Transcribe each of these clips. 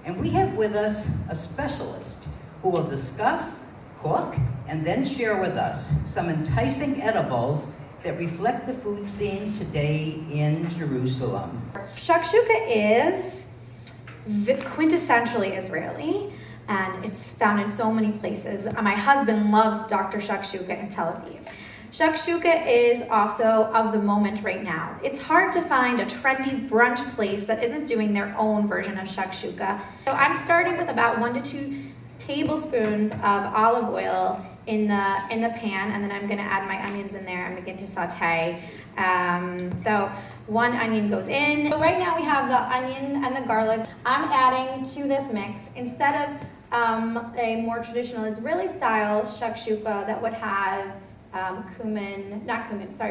And we have with us a specialist who will discuss, cook, and then share with us some enticing edibles that reflect the food scene today in Jerusalem. Shakshuka is quintessentially Israeli, and it's found in so many places. My husband loves Dr. Shakshuka in Tel Aviv. Shakshuka is also of the moment right now. It's hard to find a trendy brunch place that isn't doing their own version of shakshuka. So I'm starting with about 1 to 2 tablespoons of olive oil in the pan, and then I'm gonna add my onions in there and begin to saute. So 1 onion goes in. So right now we have the onion and the garlic. I'm adding to this mix, instead of a more traditional Israeli style shakshuka that would have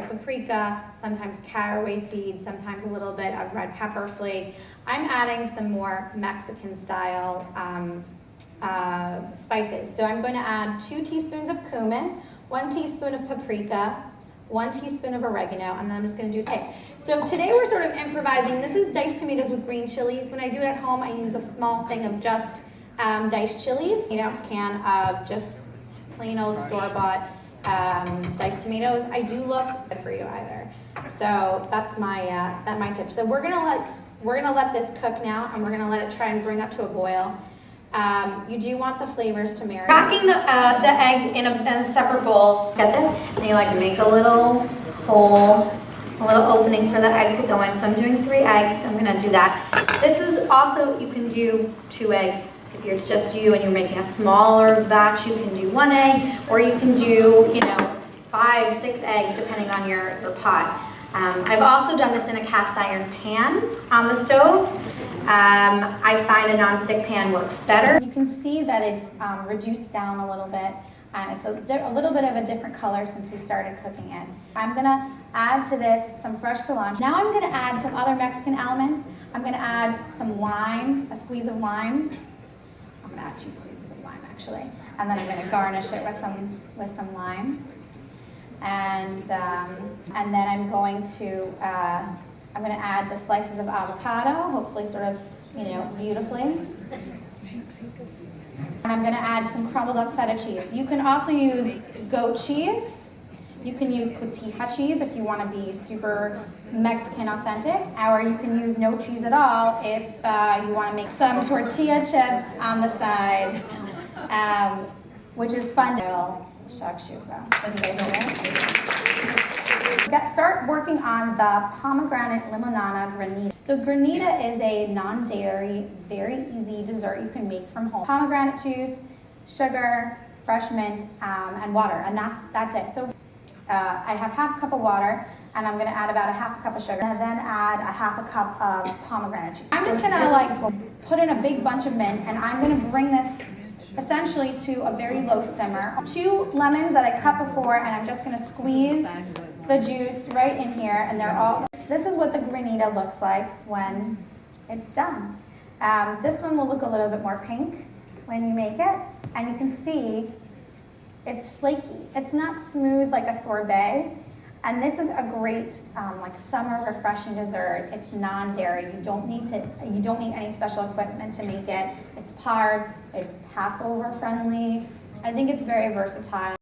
paprika, sometimes caraway seeds, sometimes a little bit of red pepper flake. I'm adding some more Mexican style spices. So I'm going to add 2 teaspoons of cumin, 1 teaspoon of paprika, 1 teaspoon of oregano, and then I'm just going to do okay. So today we're sort of improvising. This is diced tomatoes with green chilies. When I do it at home, I use a small thing of just diced chilies, 8-ounce can of just plain old store-bought diced tomatoes. I do look good for you either. So that's my tip. So we're gonna let this cook now, and we're gonna let it try and bring up to a boil. You do want the flavors to marinate. Cracking the egg in a separate bowl. Get this? And you like make a little hole, a little opening for the egg to go in. So I'm doing 3 eggs. I'm gonna do that. This is also, you can do 2 eggs. If it's just you and you're making a smaller batch, you can do 1 egg, or you can do, 5, 6 eggs, depending on your pot. I've also done this in a cast iron pan on the stove. I find a nonstick pan works better. You can see that it's reduced down a little bit, and it's a little bit of a different color since we started cooking it. I'm gonna add to this some fresh cilantro. Now I'm gonna add some other Mexican elements. I'm gonna add some lime, a squeeze of lime. I'm gonna add 2 squeezes of lime actually, and then I'm gonna garnish it with some lime, and then I'm going to add the slices of avocado, hopefully sort of beautifully, and I'm gonna add some crumbled up feta cheese. You can also use goat cheese. You can use cotija cheese if you want to be super Mexican authentic, or you can use no cheese at all if you want to make some tortilla chips on the side, which is fun. Shakshuka. Start working on the pomegranate limonana granita. So granita is a non-dairy, very easy dessert you can make from home. Pomegranate juice, sugar, fresh mint, and water, and that's it. So I have half a cup of water, and I'm gonna add about a half a cup of sugar, and then add a half a cup of pomegranate juice. I'm just gonna put in a big bunch of mint, and I'm gonna bring this essentially to a very low simmer. 2 lemons that I cut before, and I'm just gonna squeeze the juice right in here, and this is what the granita looks like when it's done. This one will look a little bit more pink when you make it, and you can see it's flaky. It's not smooth like a sorbet, and this is a great summer refreshing dessert. It's non-dairy. You don't need any special equipment to make it. It's parve. It's Passover friendly. I think it's very versatile.